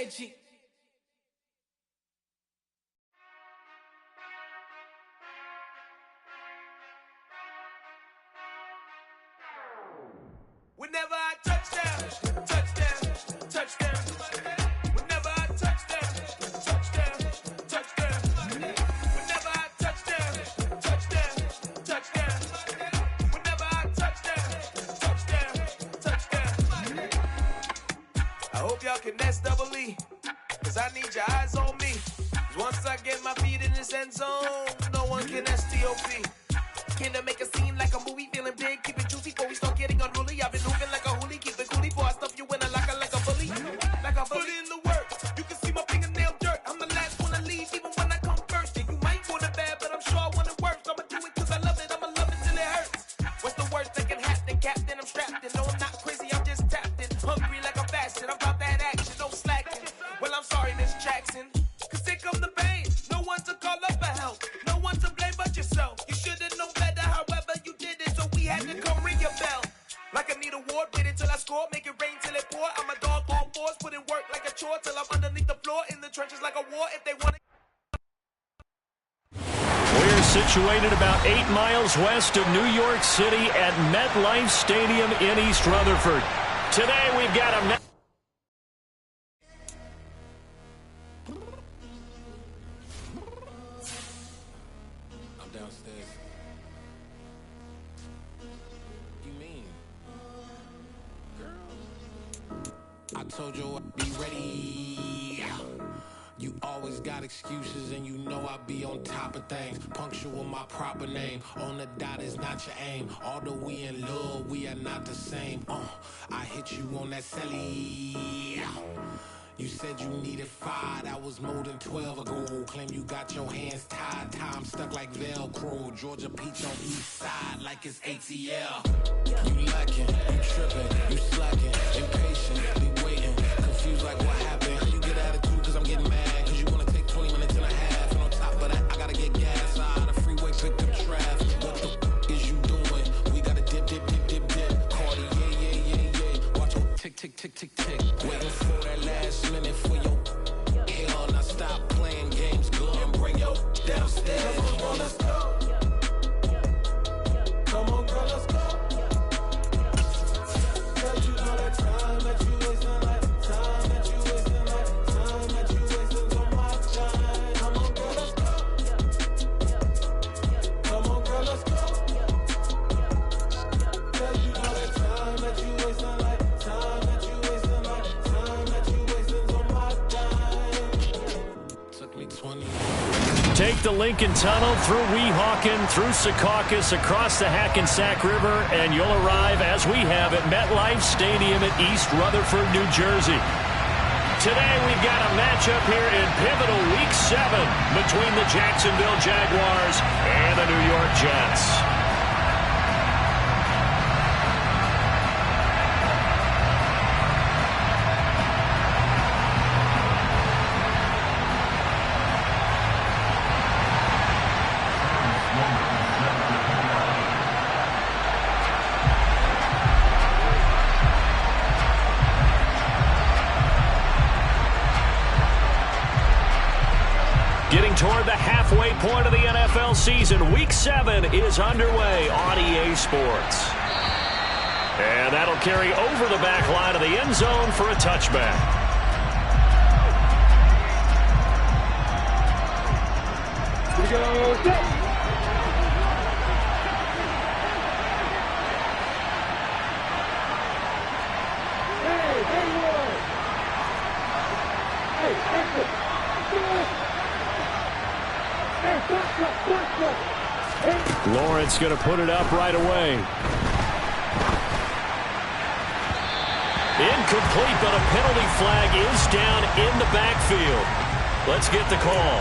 KG. Whenever I touchdown, touchdown, touchdown. Whenever I touchdown, touchdown, touchdown. Whenever I touchdown, touchdown, touchdown. Whenever I touchdown, touchdown. I hope y'all can S-double-E, cause I need your eyes on me. Once I get my feet in this end zone, no one can S-T-O-P. Came to make a scene like a movie, feeling big, keep it juicy before we start getting unruly. I've been moving like a hoolie, keep it coolie before I stuff you in a locker like a bully. Like a bully in the work, you can see my fingernail dirt. I'm the last one to leave, even when I come first. Yeah, you might want it bad, but I'm sure I want it worse. I'ma do it cause I love it, I'ma love it till it hurts. What's the worst that can happen, Captain? I'm strapped in, no I'm not crazy, I'm just tapped in. Hungry like I'm fasting, I'm about that action, no slacking. Well, I'm sorry, Miss Jackson, cause here come the pain. No one to call up for help, no one to blame but yourself. You should've known better, however you did it, so we had to come ring your bell. Like I need a ward, wait until I score, make it rain till it pour. I'm a dog on fours, put in work like a chore till I'm underneath the floor, in the trenches like a war. If they want it. We're situated about 8 miles west of New York City at MetLife Stadium in East Rutherford. Today we've got a I'm downstairs. You mean? Girl, I told you I'd be ready. You always got excuses and you know I be on top of things. Punctual my proper name. On the dot is not your aim. Although we in love, we are not the same. I hit you on that celly. You said you needed 5, that was more than 12 ago. Claim you got your hands tied, time stuck like Velcro. Georgia Peach on east side like it's ATL. You lacking, you tripping, you slacking, impatient, waiting, confused like what happened. You get attitude cause I'm getting mad, cause you wanna take 20 minutes and a half. And on top of that, I gotta get gas out of the freeway, pick up traffic. What the f is you doing? We gotta dip, dip, dip, dip, dip. Cardi, yeah. Watch your tick, tick, tick, tick, tick. Waiting for that last minute for your hell. Now stop playing games, go and bring your downstairs. Come on, girl, let's go. Come on, girl, let's go. Don't you know that time that you wasting, like time that you wasting, like time that you wasting on my time. Come on, girl, let's go. Come on, girl, let's go. Don't you know that time that you wasting, like time that you wasting, like time that you wasting on my time. Took me 20. Take the Lincoln Tunnel through Weehawken, through Secaucus, across the Hackensack River, and you'll arrive, as we have, at MetLife Stadium at East Rutherford, New Jersey. Today we've got a matchup here in pivotal Week 7 between the Jacksonville Jaguars and the New York Jets. Getting toward the halfway point of the NFL season, Week 7 is underway on EA Sports. And that'll carry over the back line of the end zone for a touchback. Here we go. Go. Lawrence going to put it up right away. Incomplete, but a penalty flag is down in the backfield. Let's get the call.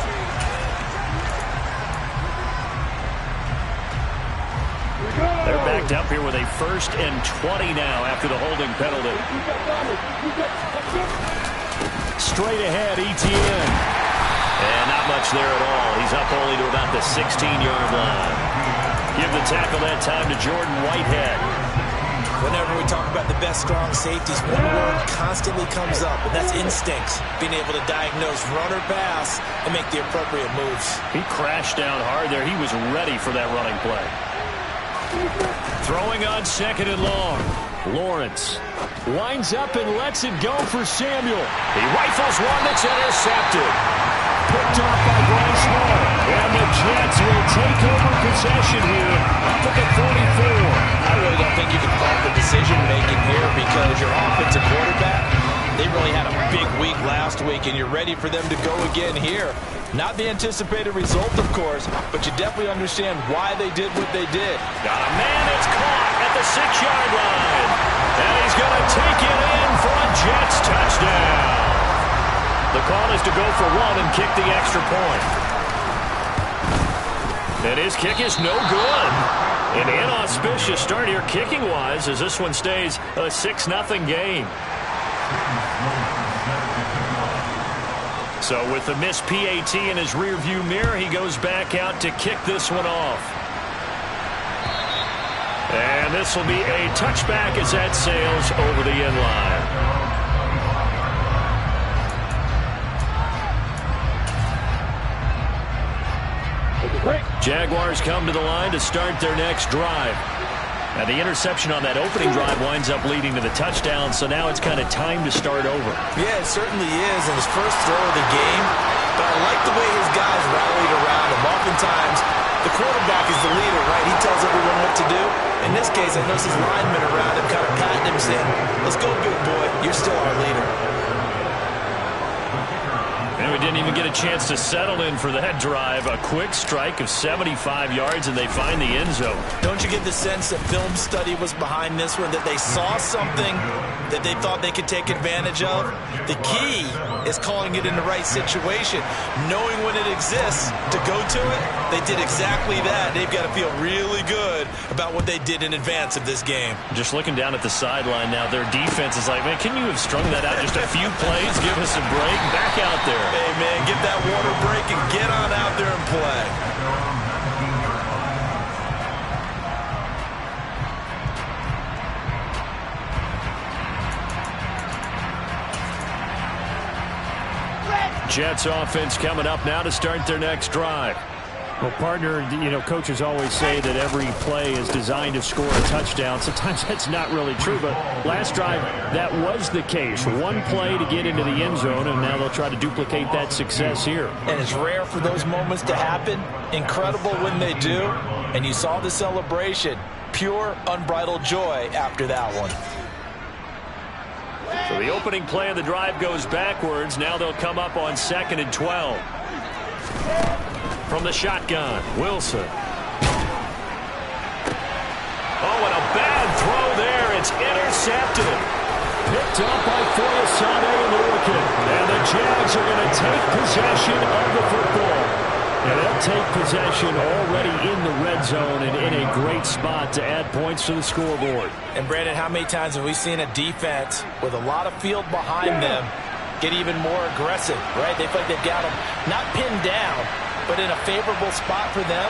They're backed up here with a 1st and 20 now after the holding penalty. Straight ahead, Etienne. And not much there at all. He's up only to about the 16-yard line. Give the tackle that time to Jordan Whitehead. Whenever we talk about the best strong safeties, one word constantly comes up, and that's instincts. Being able to diagnose run or pass and make the appropriate moves. He crashed down hard there. He was ready for that running play. Throwing on second and long. Lawrence winds up and lets it go for Samuel. He rifles one that's intercepted. Picked off by Bryce Hall. And the Jets will take over possession here up at the 44. I really don't think you can fault the decision-making here because your offensive quarterback, they really had a big week last week, and you're ready for them to go again here. Not the anticipated result, of course, but you definitely understand why they did what they did. Got a man that's caught at the 6-yard line. And he's going to take it in for a Jets touchdown. The call is to go for one and kick the extra point. And his kick is no good. An inauspicious start here kicking-wise as this one stays a 6-0 game. So with the missed PAT in his rearview mirror, he goes back out to kick this one off. And this will be a touchback as that sails over the end line. Jaguars come to the line to start their next drive. Now the interception on that opening drive winds up leading to the touchdown, so now it's kind of time to start over. Yeah, it certainly is, and his first throw of the game. But I like the way his guys rallied around him. Oftentimes, the quarterback is the leader, right? He tells everyone what to do. In this case, I noticed his linemen around him kind of patting him, saying, "Let's go, big boy. You're still our leader." And we didn't even get a chance to settle in for that drive. A quick strike of 75 yards, and they find the end zone. Don't you get the sense that film study was behind this one, that they saw something that they thought they could take advantage of? The key is calling it in the right situation. Knowing when it exists to go to it, they did exactly that. They've got to feel really good about what they did in advance of this game. Just looking down at the sideline now, their defense is like, man, can you have strung that out just a few plays? Give us a break. Back out there. Hey, man, get that water break and get on out there and play. Jets offense coming up now to start their next drive. Well, partner, you know, coaches always say that every play is designed to score a touchdown. Sometimes that's not really true, but last drive, that was the case. One play to get into the end zone, and now they'll try to duplicate that success here. And it's rare for those moments to happen. Incredible when they do. And you saw the celebration. Pure, unbridled joy after that one. So the opening play of the drive goes backwards. Now they'll come up on 2nd and 12. From the shotgun, Wilson. Oh, and a bad throw there. It's intercepted. Picked up by Foyesade and Lurkin. And the Jags are going to take possession of the football. And they'll take possession already in the red zone and in a great spot to add points to the scoreboard. And, Brandon, how many times have we seen a defense with a lot of field behind them get even more aggressive, right? They feel like they've got them not pinned down, but in a favorable spot for them,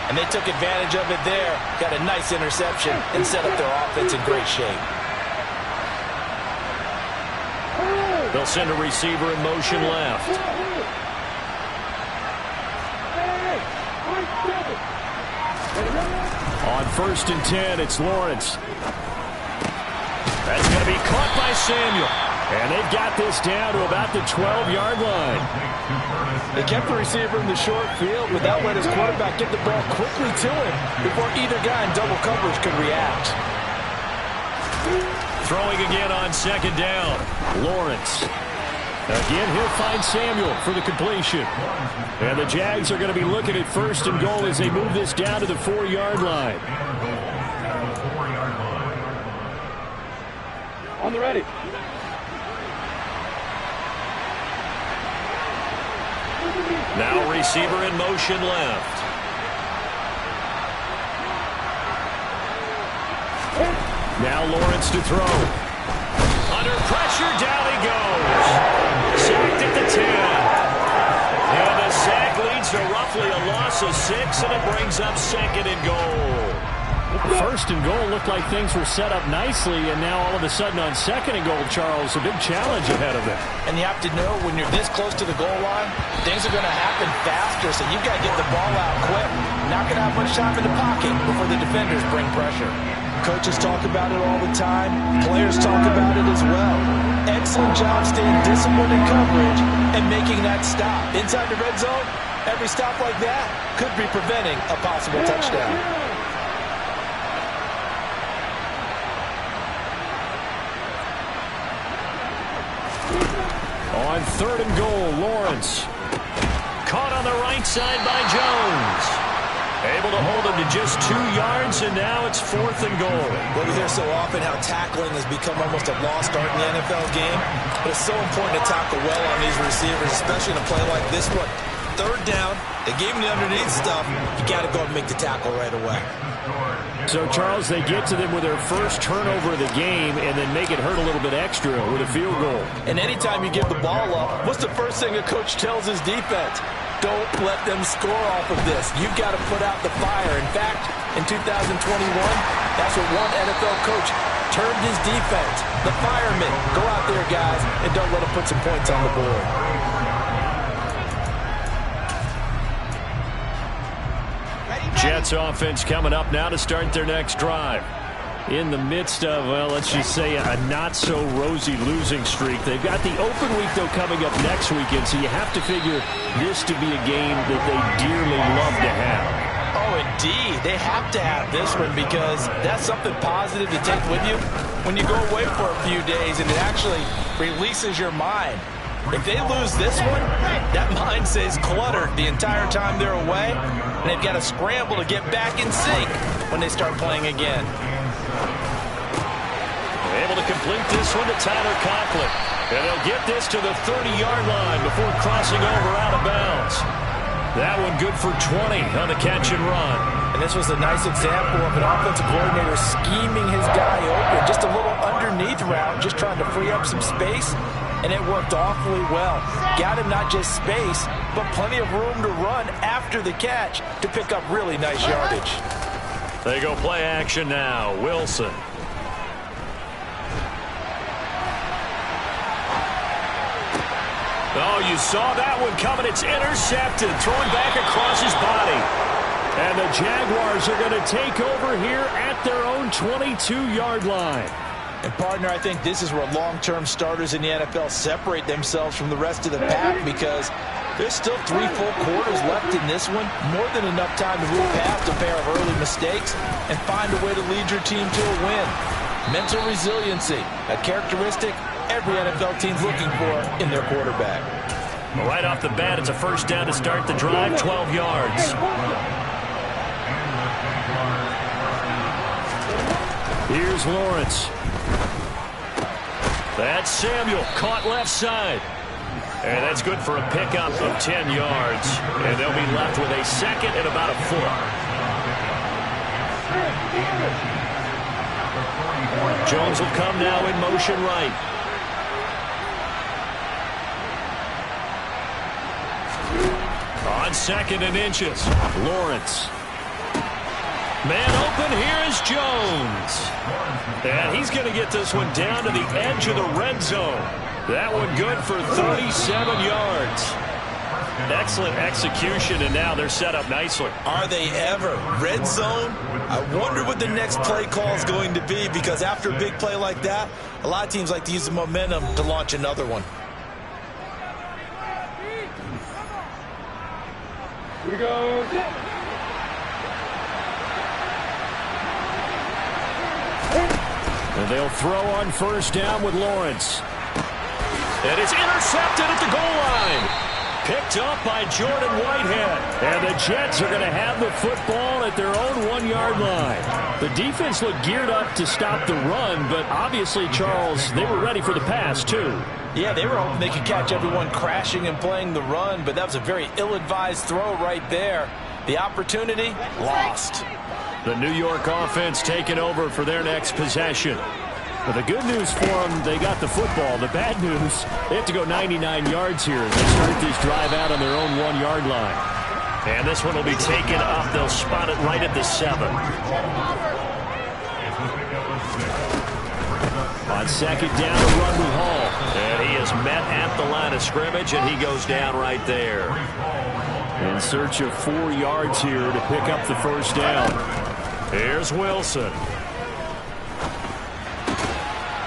and they took advantage of it there, got a nice interception, and set up their offense in great shape. They'll send a receiver in motion left. On 1st and 10, it's Lawrence. That's going to be caught by Samuel. And they've got this down to about the 12-yard line. They kept the receiver in the short field, but that let his quarterback get the ball quickly to him before either guy in double coverage could react. Throwing again on 2nd down. Lawrence. Again, he'll find Samuel for the completion. And the Jags are going to be looking at 1st and goal as they move this down to the 4-yard line. On the ready. Now receiver in motion left. Now Lawrence to throw. Under pressure, down he goes. Sacked at the 10. And the sack leads to roughly a loss of 6, and it brings up 2nd and goal. First and goal looked like things were set up nicely, and now all of a sudden on second and goal, Charles, a big challenge ahead of them. And you have to know when you're this close to the goal line, things are going to happen faster, so you've got to get the ball out quick. Not going to have much time in the pocket before the defenders bring pressure. Coaches talk about it all the time. Players talk about it as well. Excellent job staying disciplined in coverage and making that stop. Inside the red zone, every stop like that could be preventing a possible touchdown. On third and goal, Lawrence. Caught on the right side by Jones. Able to hold him to just 2 yards, and now it's fourth and goal. Well, we hear so often how tackling has become almost a lost art in the NFL game, but it's so important to tackle well on these receivers, especially in a play like this one. Third down, they gave him the underneath stuff. You got to go and make the tackle right away. So, Charles, they get to them with their first turnover of the game and then make it hurt a little bit extra with a field goal. And anytime you give the ball up, what's the first thing a coach tells his defense? Don't let them score off of this. You've got to put out the fire. In fact, in 2021, that's what one NFL coach termed his defense. The firemen. Go out there, guys, and don't let them put some points on the board. Jets offense coming up now to start their next drive. In the midst of, well, let's just say a not-so-rosy losing streak. They've got the open week, though, coming up next weekend, so you have to figure this to be a game that they dearly love to have. Oh, indeed. They have to have this one because that's something positive to take with you when you go away for a few days, and it actually releases your mind. If they lose this one, that mind stays cluttered the entire time they're away, and they've got to scramble to get back in sync when they start playing again. Able to complete this one to Tyler Conklin. And they'll get this to the 30-yard line before crossing over out of bounds. That one good for 20 on the catch and run. And this was a nice example of an offensive coordinator scheming his guy open. Just a little underneath route, just trying to free up some space. And it worked awfully well. Got him not just space, but plenty of room to run after the catch to pick up really nice yardage. They go play action now. Wilson. Oh, you saw that one coming. It's intercepted. Thrown back across his body. And the Jaguars are going to take over here at their own 22-yard line. And, partner, I think this is where long-term starters in the NFL separate themselves from the rest of the pack because there's still 3 full quarters left in this one. More than enough time to move past a pair of early mistakes and find a way to lead your team to a win. Mental resiliency, a characteristic every NFL team's looking for in their quarterback. Right off the bat, it's a first down to start the drive, 12 yards. Here's Lawrence. That's Samuel, caught left side. And that's good for a pickup of 10 yards. And they'll be left with a second and about a foot. Jones will come now in motion right. On second and inches, Lawrence. Man open, here is Jones. And he's going to get this one down to the edge of the red zone. That one good for 37 yards. Excellent execution, and now they're set up nicely. Are they ever? Red zone? I wonder what the next play call is going to be because after a big play like that, a lot of teams like to use the momentum to launch another one. Here we go. And they'll throw on first down with Lawrence. And it's intercepted at the goal line. Picked up by Jordan Whitehead. And the Jets are going to have the football at their own 1-yard line. The defense looked geared up to stop the run, but obviously, Charles, they were ready for the pass, too. Yeah, they were hoping they could catch everyone crashing and playing the run, but that was a very ill-advised throw right there. The opportunity, lost. The New York offense taking over for their next possession. But the good news for them, they got the football. The bad news, they have to go 99 yards here as they start this drive out on their own 1-yard line. And this one will be taken up. They'll spot it right at the 7. On second down, a run with Hall. And he is met at the line of scrimmage, and he goes down right there. In search of 4 yards here to pick up the first down. Here's Wilson.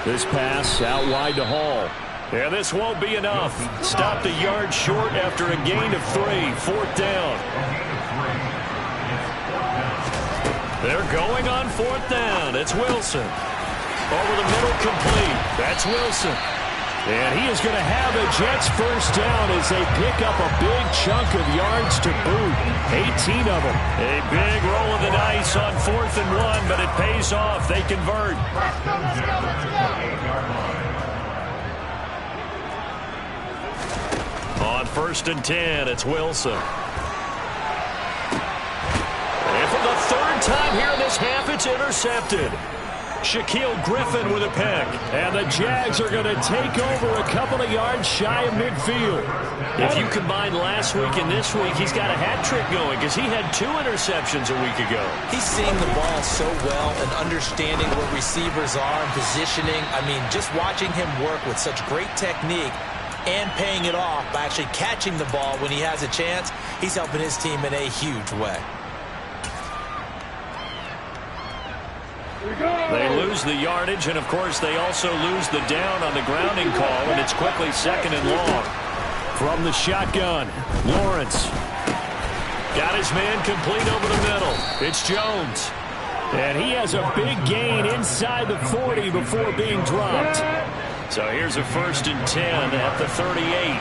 This pass out wide to Hall. And this won't be enough. Stopped a yard short after a gain of 3. 4th down. They're going on 4th down. It's Wilson. Over the middle, complete. That's Wilson. And he is going to have a Jets first down as they pick up a big chunk of yards to boot. 18 of them. A big roll of the dice on 4th and 1, but it pays off. They convert. On 1st and 10, it's Wilson. And for the 3rd time here in this half, it's intercepted. Shaquille Griffin with a pick. And the Jags are going to take over a couple of yards shy of midfield. If you combine last week and this week, he's got a hat trick going because he had 2 interceptions a week ago. He's seeing the ball so well and understanding where receivers are and positioning. I mean, just watching him work with such great technique and paying it off by actually catching the ball when he has a chance, he's helping his team in a huge way. They lose the yardage, and of course they also lose the down on the grounding call, and it's quickly 2nd and long. From the shotgun, Lawrence. Got his man complete over the middle. It's Jones. And he has a big gain inside the 40 before being dropped. So here's a 1st and 10 at the 38.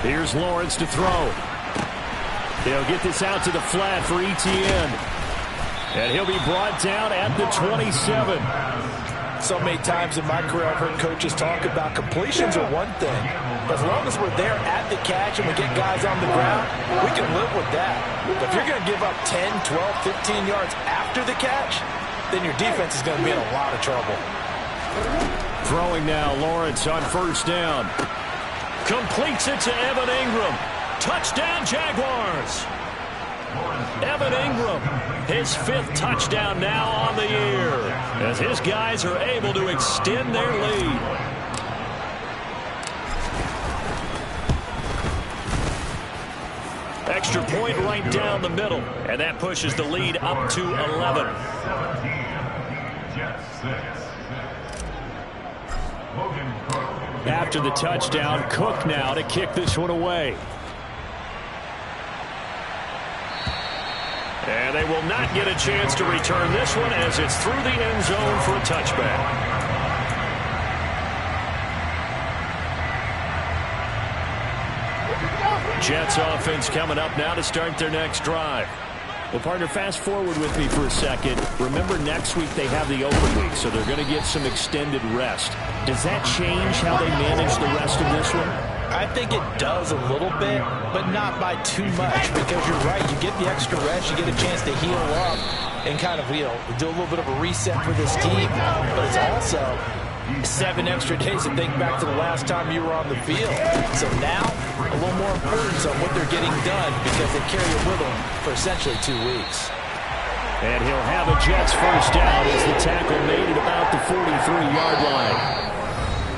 Here's Lawrence to throw. He'll get this out to the flat for Etienne. And he'll be brought down at the 27. So many times in my career I've heard coaches talk about completions are one thing. As long as we're there at the catch and we get guys on the ground, we can live with that. But if you're going to give up 10, 12, 15 yards after the catch, then your defense is going to be in a lot of trouble. Throwing now, Lawrence on 1st down. Completes it to Evan Ingram. Touchdown, Jaguars. Evan Ingram, his 5th touchdown now on the year, as his guys are able to extend their lead. Extra point right down the middle, and that pushes the lead up to 11. After the touchdown, Cook now to kick this one away. And they will not get a chance to return this one as it's through the end zone for a touchback. Jets offense coming up now to start their next drive. Well, partner, fast forward with me for a second. Remember, next week they have the open week, so they're going to get some extended rest. Does that change how they manage the rest of this one? I think it does a little bit, but not by too much, because you're right. You get the extra rest, you get a chance to heal up and kind of, do a little bit of a reset for this team. But it's also 7 extra days to think back to the last time you were on the field. So now, a little more importance on what they're getting done because they carry it with them for essentially 2 weeks. And he'll have a Jets first down as the tackle made at about the 43-yard line.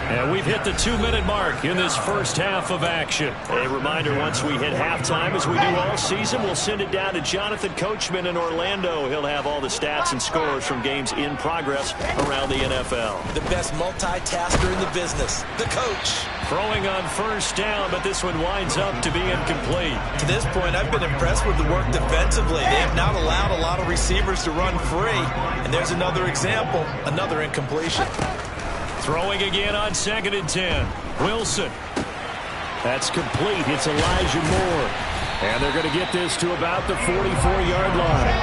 And we've hit the 2-minute mark in this first half of action. A reminder, once we hit halftime, as we do all season, we'll send it down to Jonathan Coachman in Orlando. He'll have all the stats and scores from games in progress around the NFL. The best multitasker in the business, the coach. Throwing on first down, but this one winds up to be incomplete. To this point, I've been impressed with the work defensively. They have not allowed a lot of receivers to run free. And there's another example, another incompletion. Throwing again on 2nd and 10. Wilson. That's complete. It's Elijah Moore. And they're going to get this to about the 44-yard line.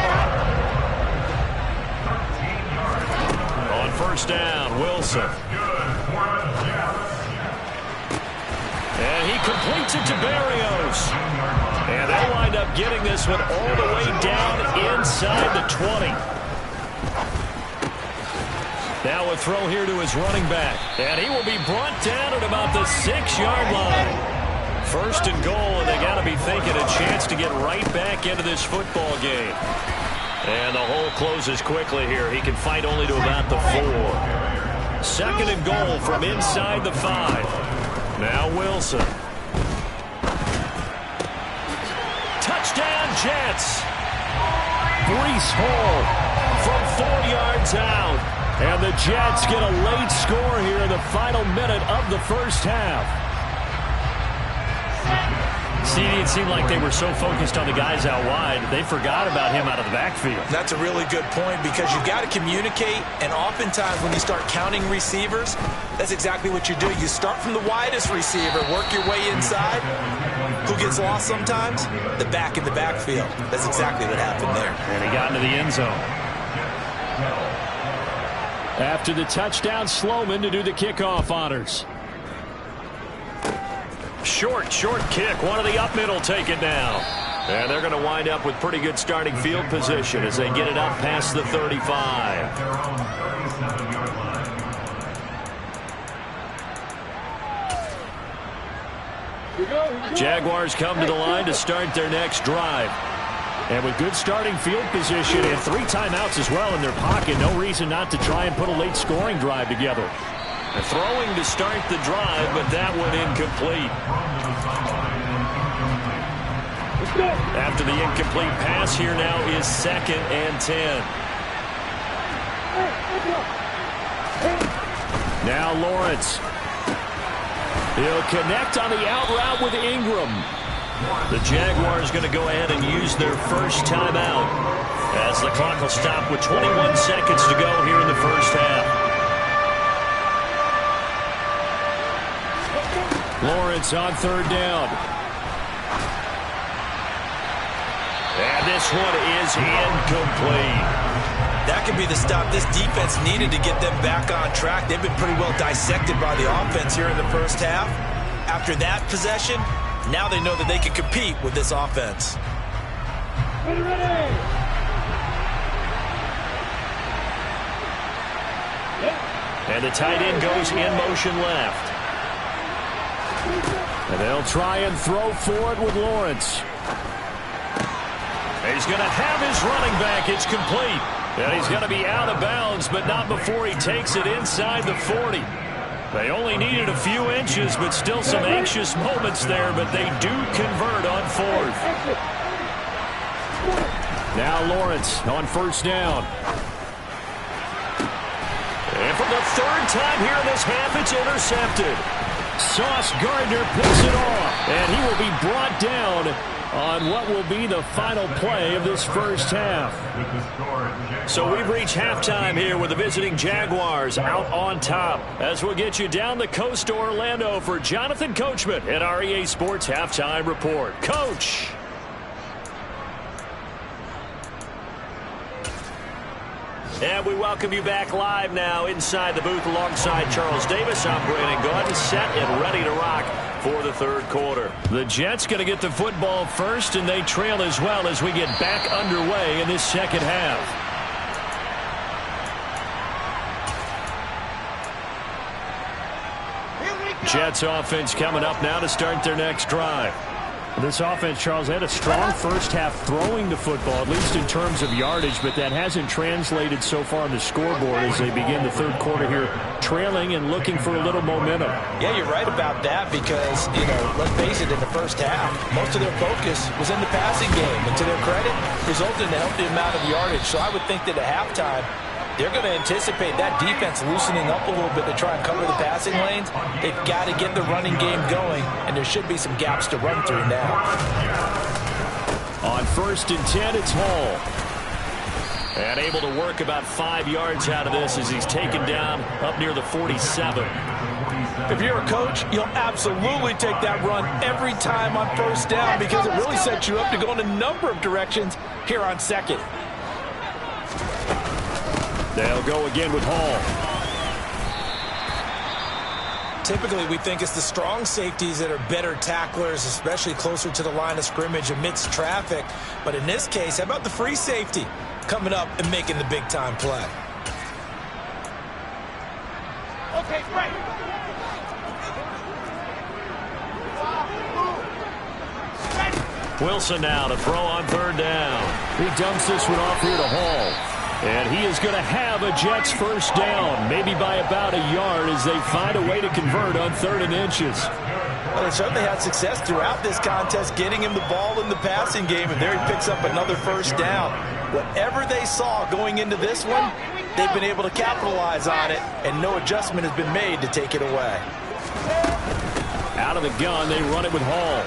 On first down, Wilson. And he completes it to Berrios. And they'll wind up getting this one all the way down inside the 20. Now a throw here to his running back. And he will be brought down at about the 6-yard line. First and goal, and they got to be thinking a chance to get right back into this football game. And the hole closes quickly here. He can fight only to about the 4. Second and goal from inside the 5. Now Wilson. Touchdown, Jets. Breece Hall from 4 yards out. And the Jets get a late score here in the final minute of the first half. See, it seemed like they were so focused on the guys out wide, they forgot about him out of the backfield. That's a really good point because you've got to communicate, and oftentimes when you start counting receivers, that's exactly what you do. You start from the widest receiver, work your way inside. Who gets lost sometimes? The back in the backfield. That's exactly what happened there. And he got into the end zone. After the touchdown, Sloman to do the kickoff honors. Short kick. One of the up middle take it down. And they're going to wind up with pretty good starting field position as they get it up past the 35. Jaguars come to the line to start their next drive. And with good starting field position and 3 timeouts as well in their pocket, no reason not to try and put a late scoring drive together. Throwing to start the drive, but that one incomplete. After the incomplete pass, here now is 2nd and 10. Now Lawrence. He'll connect on the out route with Ingram. The Jaguars going to go ahead and use their first timeout as the clock will stop with 21 seconds to go here in the first half. Lawrence on 3rd down. And this one is incomplete. That could be the stop this defense needed to get them back on track. They've been pretty well dissected by the offense here in the first half. After that possession, now they know that they can compete with this offense. Ready. And the tight end goes in motion left. And they'll try and throw for it with Lawrence. He's going to have his running back. It's complete. And he's going to be out of bounds, but not before he takes it inside the 40. They only needed a few inches, but still some anxious moments there, but they do convert on 4th. Now Lawrence on 1st down. And for the 3rd time here in this half, it's intercepted. Sauce Gardner picks it off, and he will be brought down on what will be the final play of this first half. So we've reached halftime here with the visiting Jaguars out on top. As we'll get you down the coast to Orlando for Jonathan Coachman at our EA Sports Halftime Report. Coach! And we welcome you back live now inside the booth alongside Charles Davis. I'm Brandon Gordon, set and ready to rock for the 3rd quarter. The Jets going to get the football first, and they trail as well as we get back underway in this second half. Jets offense coming up now to start their next drive. This offense, Charles, had a strong first half throwing the football, at least in terms of yardage, but that hasn't translated so far on the scoreboard as they begin the 3rd quarter here, trailing and looking for a little momentum. Yeah, you're right about that because, let's face it, in the first half, most of their focus was in the passing game, and to their credit, resulted in a healthy amount of yardage. So I would think that at halftime, they're going to anticipate that defense loosening up a little bit to try and cover the passing lanes. They've got to get the running game going, and there should be some gaps to run through now. On 1st and 10, it's Hall. And able to work about 5 yards out of this as he's taken down up near the 47. If you're a coach, you'll absolutely take that run every time on 1st down because it really sets you up to go in a number of directions here on 2nd. They'll go again with Hall. Typically, we think it's the strong safeties that are better tacklers, especially closer to the line of scrimmage amidst traffic. But in this case, how about the free safety coming up and making the big-time play? Wilson now to throw on third down. He dumps this one off here to Hall. And he is going to have a Jets first down, maybe by about a yard as they find a way to convert on 3rd and inches. Well, they certainly had success throughout this contest getting him the ball in the passing game, and there he picks up another first down. Whatever they saw going into this one, they've been able to capitalize on it, and no adjustment has been made to take it away. Out of the gun, they run it with Hall.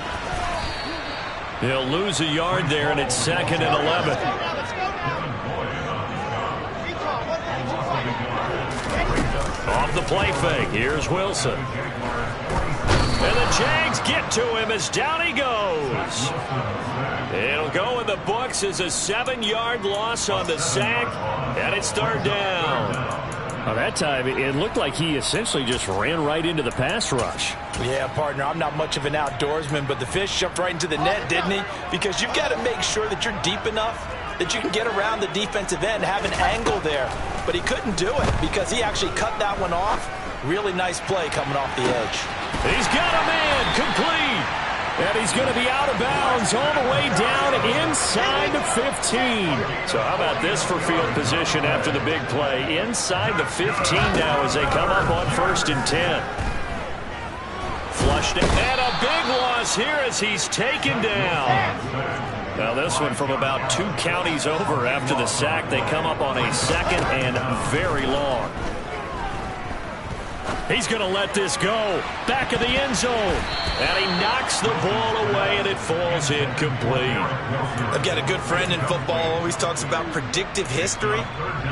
They'll lose a yard there, and it's 2nd and 11. Off the play fake, here's Wilson. And the Jags get to him as down he goes. It'll go in the books as a 7-yard loss on the sack, and it's 3rd down. Well, that time, it looked like he essentially just ran right into the pass rush. Yeah, partner, I'm not much of an outdoorsman, but the fish jumped right into the net, didn't he? Because you've got to make sure that you're deep enough that you can get around the defensive end, have an angle there. But he couldn't do it because he actually cut that one off. Really nice play coming off the edge. He's got a man complete. And he's going to be out of bounds all the way down inside the 15. So how about this for field position after the big play? Inside the 15 now as they come up on 1st and 10. Flushed it. And a big loss here as he's taken down. Now this one from about 2 counties over after the sack. They come up on a 2nd and very long. He's going to let this go. Back of the end zone. And he knocks the ball away, and it falls incomplete. I've got a good friend in football, always talks about predictive history.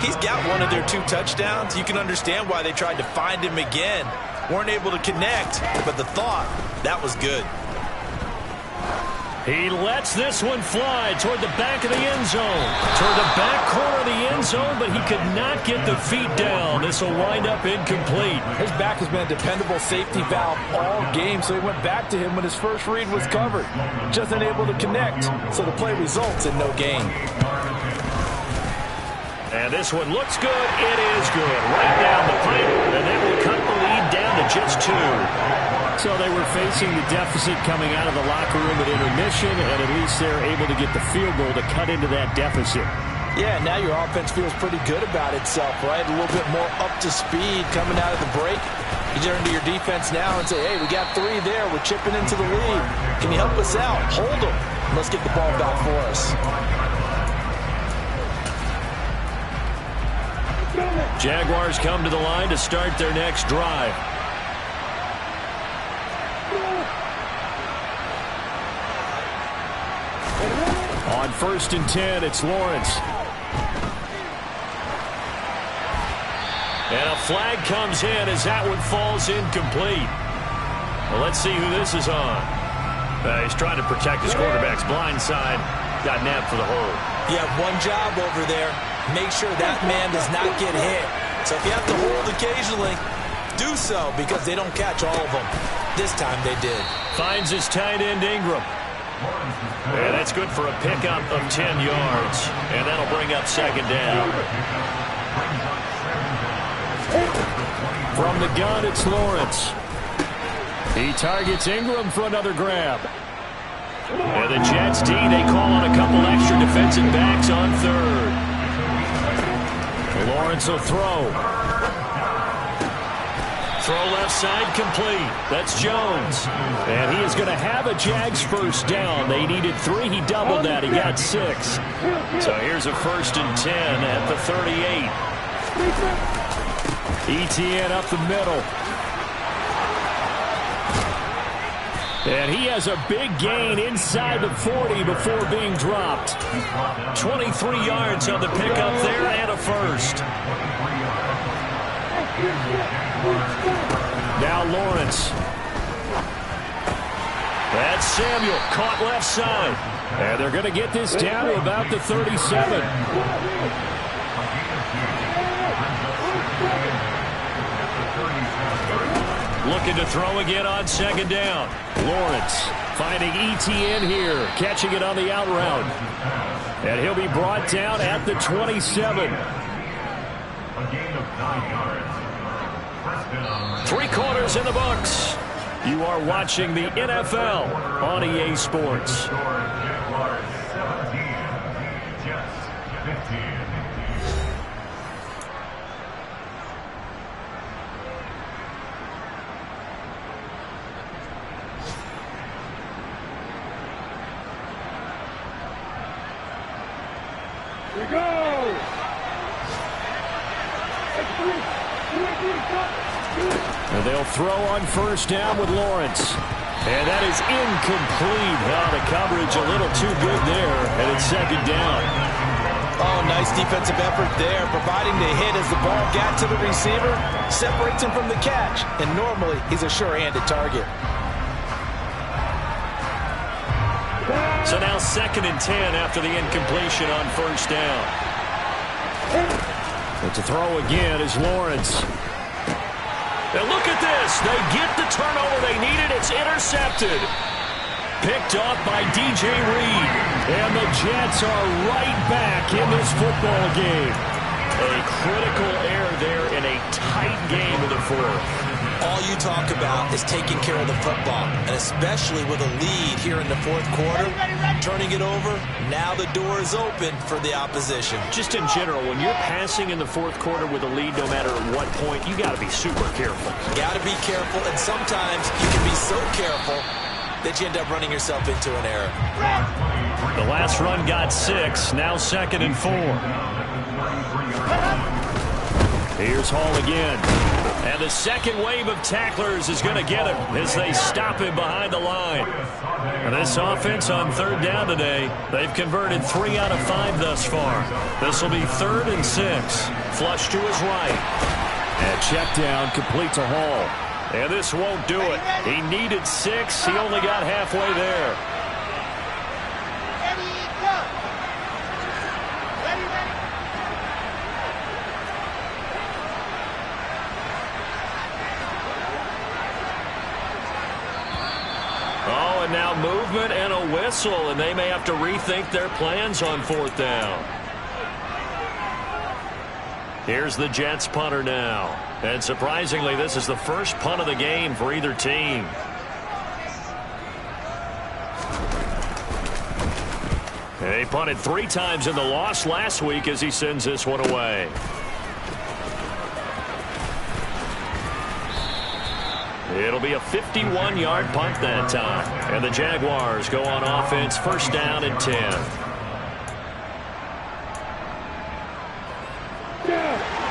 He's got one of their 2 touchdowns. You can understand why they tried to find him again. Weren't able to connect, but the thought, that was good. He lets this one fly toward the back of the end zone. Toward the back corner of the end zone, but he could not get the feet down. This will wind up incomplete. His back has been a dependable safety valve all game, so he went back to him when his first read was covered. Just unable to connect, so the play results in no gain. And this one looks good. It is good. Right down the pipe, and that will cut the lead down to just 2. So they were facing the deficit coming out of the locker room at intermission, and at least they're able to get the field goal to cut into that deficit. Yeah, now your offense feels pretty good about itself, right? A little bit more up to speed coming out of the break. You turn to your defense now and say, hey, we got 3 there. We're chipping into the lead. Can you help us out? Hold them. Let's get the ball back for us. Jaguars come to the line to start their next drive. On 1st and 10, it's Lawrence. And a flag comes in as that one falls incomplete. Well, let's see who this is on. He's trying to protect his quarterback's blind side. Got nabbed for the hold. You have one job over there. Make sure that man does not get hit. So if you have to hold occasionally, do so because they don't catch all of them. This time they did. Finds his tight end Ingram. And that's good for a pickup of 10 yards. And that'll bring up 2nd down. From the gun, it's Lawrence. He targets Ingram for another grab. And the Jets D, they call on a couple extra defensive backs on 3rd. Lawrence will throw. Throw left side complete. That's Jones. And he is going to have a Jags first down. They needed 3. He doubled that. He got 6. So here's a 1st and 10 at the 38. ETN up the middle. And he has a big gain inside the 40 before being dropped. 23 yards on the pickup there and a first. Now Lawrence. That's Samuel, caught left side. And they're going to get this down to about the 37. Looking to throw again on 2nd down. Lawrence finding ETN here, catching it on the out route. And he'll be brought down at the 27. A gain of 9 yards. 3 quarters in the books. You are watching the NFL on EA Sports. We go! And they'll throw on first down with Lawrence. And that is incomplete. Now the coverage a little too good there, and it's second down. Oh, nice defensive effort there, providing the hit as the ball got to the receiver, separates him from the catch, and normally he's a sure-handed target. So now 2nd and 10 after the incompletion on first down. And to throw again is Lawrence. And look at this. They get the turnover they needed. It's intercepted. Picked off by DJ Reed. And the Jets are right back in this football game. A critical error there in a tight game in the 4th. All you talk about is taking care of the football, and especially with a lead here in the 4th quarter, turning it over, now the door is open for the opposition. Just in general, when you're passing in the 4th quarter with a lead, no matter at what point, you got to be super careful. Got to be careful, and sometimes you can be so careful that you end up running yourself into an error. The last run got 6, now 2nd and 4. Here's Hall again. And the second wave of tacklers is going to get him as they stop him behind the line. And this offense on 3rd down today, they've converted 3 out of 5 thus far. This will be 3rd and 6. Flush to his right. And check down complete to Hall. And this won't do it. He needed 6. He only got halfway there. And now movement and a whistle, and they may have to rethink their plans on 4th down. Here's the Jets punter now. And surprisingly, this is the first punt of the game for either team. They punted 3 times in the loss last week as he sends this one away. It'll be a 51-yard punt that time. And the Jaguars go on offense, 1st down and 10.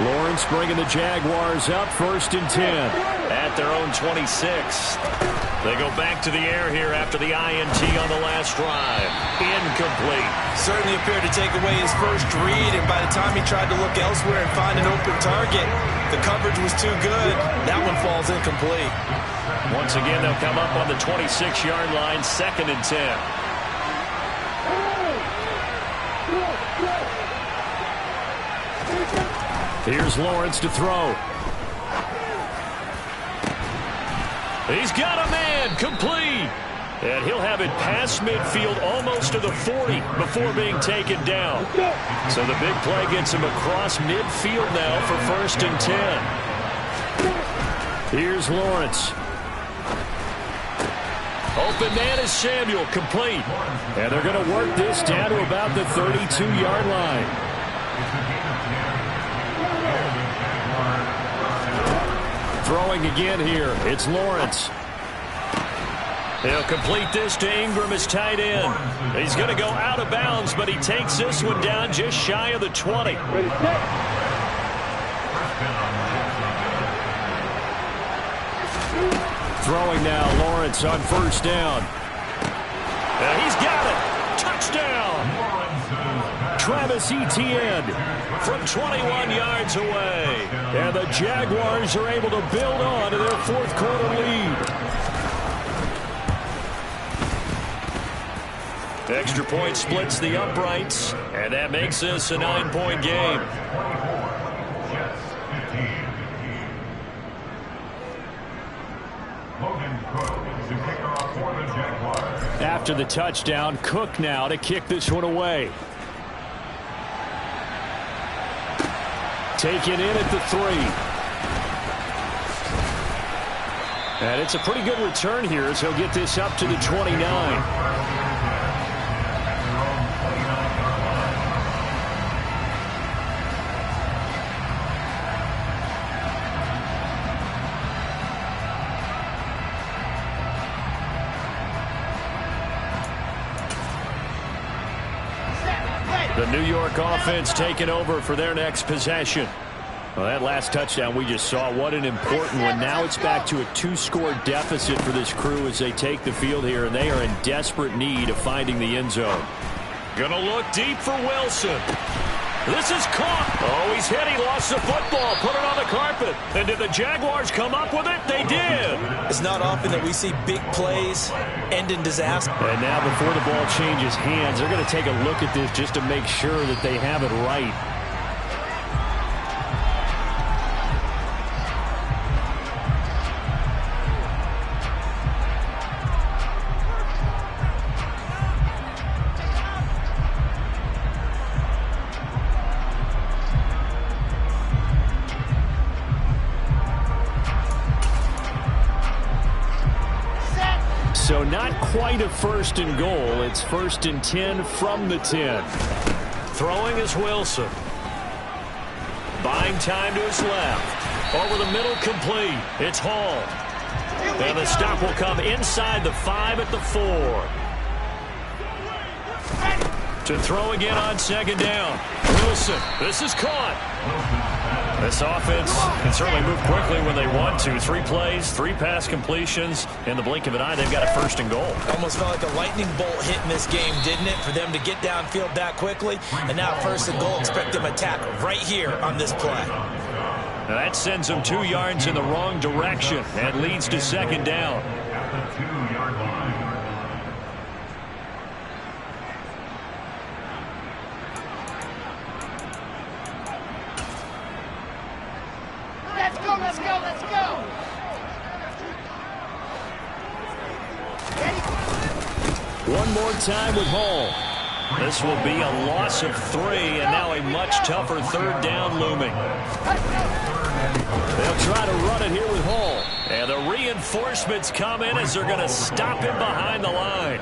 Lawrence bringing the Jaguars up, 1st and 10 at their own 26. They go back to the air here after the INT on the last drive. Incomplete. Certainly appeared to take away his first read, and by the time he tried to look elsewhere and find an open target, the coverage was too good. That one falls incomplete. Once again, they'll come up on the 26-yard line, 2nd and 10. Here's Lawrence to throw. He's got a man, complete. And he'll have it past midfield almost to the 40 before being taken down. So the big play gets him across midfield now for 1st and 10. Here's Lawrence. Open man is Samuel, complete. And they're going to work this down to about the 32-yard line. Throwing again here, it's Lawrence. He'll complete this to Ingram, his tight end. He's going to go out of bounds, but he takes this one down just shy of the 20. Throwing now, Lawrence on 1st down. And he's got it. Touchdown. Travis Etienne from 21 yards away. And the Jaguars are able to build on to their 4th quarter lead. Extra point splits the uprights, and that makes this a 9-point game. After the touchdown, Cook now to kick this one away. Taken in at the 3. And it's a pretty good return here as he'll get this up to the 29. The New York offense taking over for their next possession. Well, that last touchdown we just saw, what an important one. Now it's back to a 2-score deficit for this crew as they take the field here, and they are in desperate need of finding the end zone. Gonna look deep for Wilson. This is caught. Oh, he's hit. He lost the football. Put it on the carpet. And did the Jaguars come up with it? They did. It's not often that we see big plays end in disaster. And now before the ball changes hands, they're going to take a look at this just to make sure that they have it right. So not quite a 1st and goal. It's 1st and 10 from the 10. Throwing is Wilson. Buying time to his left. Over the middle, complete. It's Hall. And the stop will come inside the 5 at the 4. To throw again on 2nd down. Wilson. This is caught. This offense can certainly move quickly when they want to. 3 plays, 3 pass completions. In the blink of an eye, they've got a 1st and goal. Almost felt like a lightning bolt hit in this game, didn't it? For them to get downfield that quickly. And now 1st and goal, expect them to attack right here on this play. Now that sends them 2 yards in the wrong direction and leads to 2nd down. Let's go! One more time with Hall. This will be a loss of 3, and now a much tougher 3rd down looming. They'll try to run it here with Hall. And the reinforcements come in as they're going to stop him behind the line.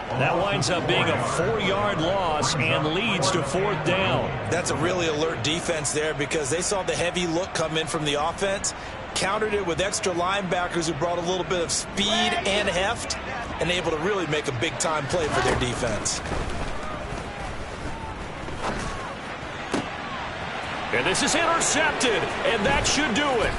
That winds up being a 4-yard loss and leads to 4th down. That's a really alert defense there because they saw the heavy look come in from the offense, countered it with extra linebackers who brought a little bit of speed and heft, and able to really make a big-time play for their defense. And this is intercepted, and that should do it.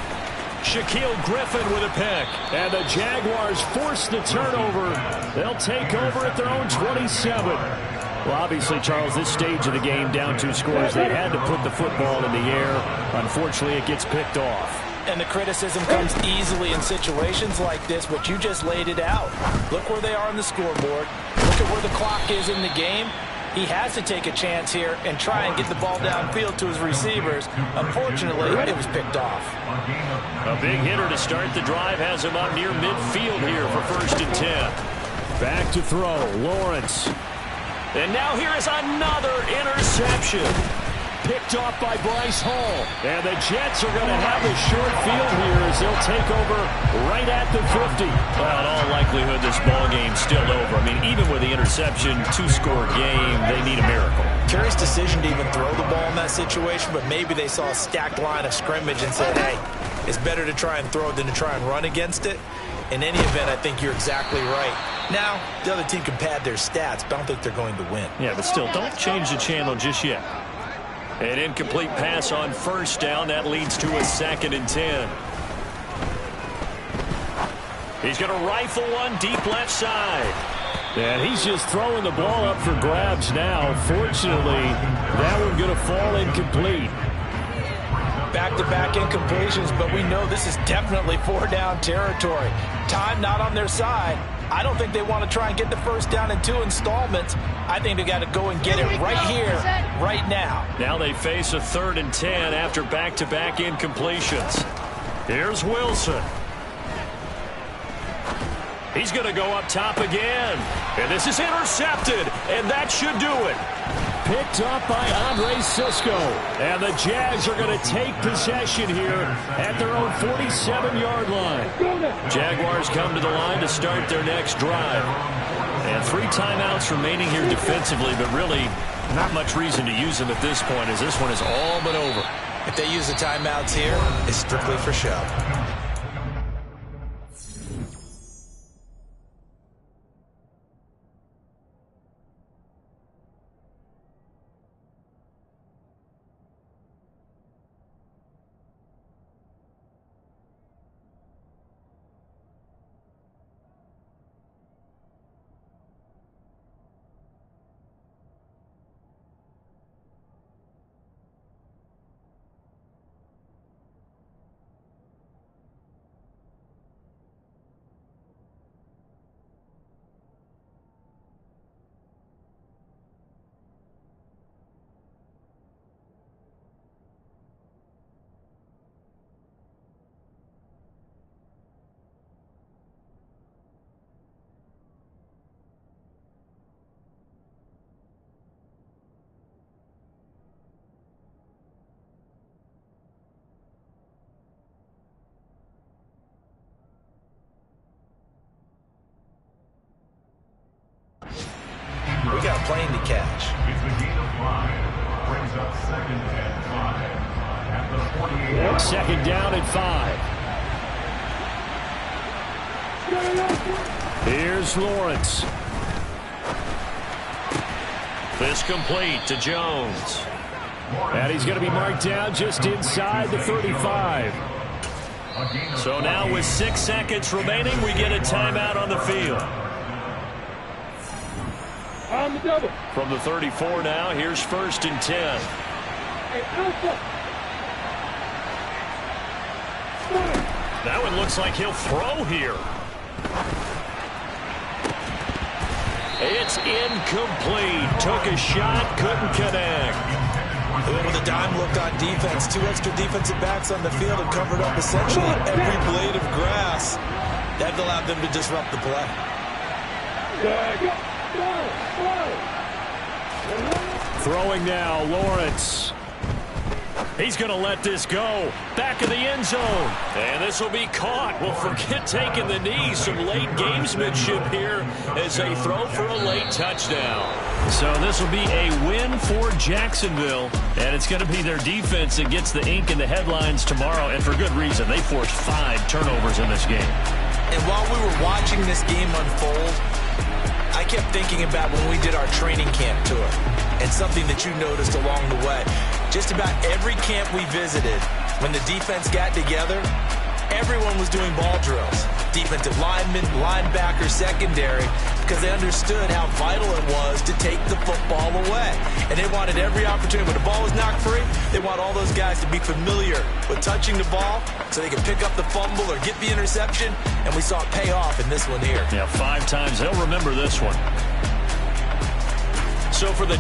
Shaquille Griffin with a pick. And the Jaguars force the turnover. They'll take over at their own 27. Well, obviously, Charles, this stage of the game, down 2 scores, they had to put the football in the air. Unfortunately, it gets picked off. And the criticism comes easily in situations like this, but you just laid it out. Look where they are on the scoreboard. Look at where the clock is in the game. He has to take a chance here and try and get the ball downfield to his receivers. Unfortunately, it was picked off. A big hitter to start the drive has him up near midfield here for 1st and 10. Back to throw, Lawrence. And now here is another interception. Picked off by Bryce Hall. And the Jets are going to have a short field here as they'll take over right at the 50. Well, in all likelihood, this ball game's still over. I mean, even with the interception, 2-score game, they need a miracle. Curious decision to even throw the ball in that situation, but maybe they saw a stacked line of scrimmage and said, hey, it's better to try and throw than to try and run against it. In any event, I think you're exactly right. Now, the other team can pad their stats, but I don't think they're going to win. Yeah, but still, don't change the channel just yet. An incomplete pass on 1st down. That leads to a 2nd and 10. He's going to rifle one deep left side. And he's just throwing the ball up for grabs now. Fortunately, that one's going to fall incomplete. Back-to-back incompletions, but we know this is definitely 4-down territory. Time not on their side. I don't think they want to try and get the 1st down in 2 installments. I think they got to go and get it right here, right now. Now they face a 3rd and 10 after back-to-back incompletions. Here's Wilson. He's going to go up top again. And this is intercepted, and that should do it. Picked up by Andre Sisco. And the Jags are going to take possession here at their own 47-yard line. Jaguars come to the line to start their next drive. And 3 timeouts remaining here defensively, but really not much reason to use them at this point, as this one is all but over. If they use the timeouts here, it's strictly for show. We got a plane to catch. It's a gain of 5. Brings up 2nd and 5 at the 48. Second down and 5. Here's Lawrence. This complete to Jones. And he's going to be marked down just inside the 35. So now with 6 seconds remaining, we get a timeout on the field. On the double. From the 34 now, here's 1st and 10. Hey, Alpha. That one looks like he'll throw here. It's incomplete. Took a shot, couldn't connect. With a dime look on defense, 2 extra defensive backs on the field and covered up essentially every blade of grass. That allowed them to disrupt the play. Throwing now, Lawrence. He's going to let this go. Back of the end zone. And this will be caught. Well, forget taking the knee. Some late gamesmanship here as they throw for a late touchdown. So this will be a win for Jacksonville. And it's going to be their defense that gets the ink in the headlines tomorrow. And for good reason. They forced 5 turnovers in this game. And while we were watching this game unfold, I kept thinking about when we did our training camp tour and something that you noticed along the way. Just about every camp we visited, when the defense got together, everyone was doing ball drills. Defensive linemen, linebackers, secondary, because they understood how vital it was to take the football away. And they wanted every opportunity. When the ball was knocked free, they want all those guys to be familiar with touching the ball so they can pick up the fumble or get the interception. And we saw it pay off in this one here. Yeah, 5 times. They'll remember this one. So for the...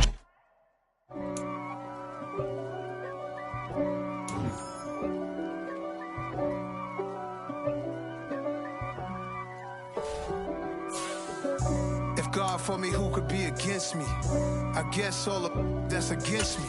God for me, who could be against me? I guess all of that's against me.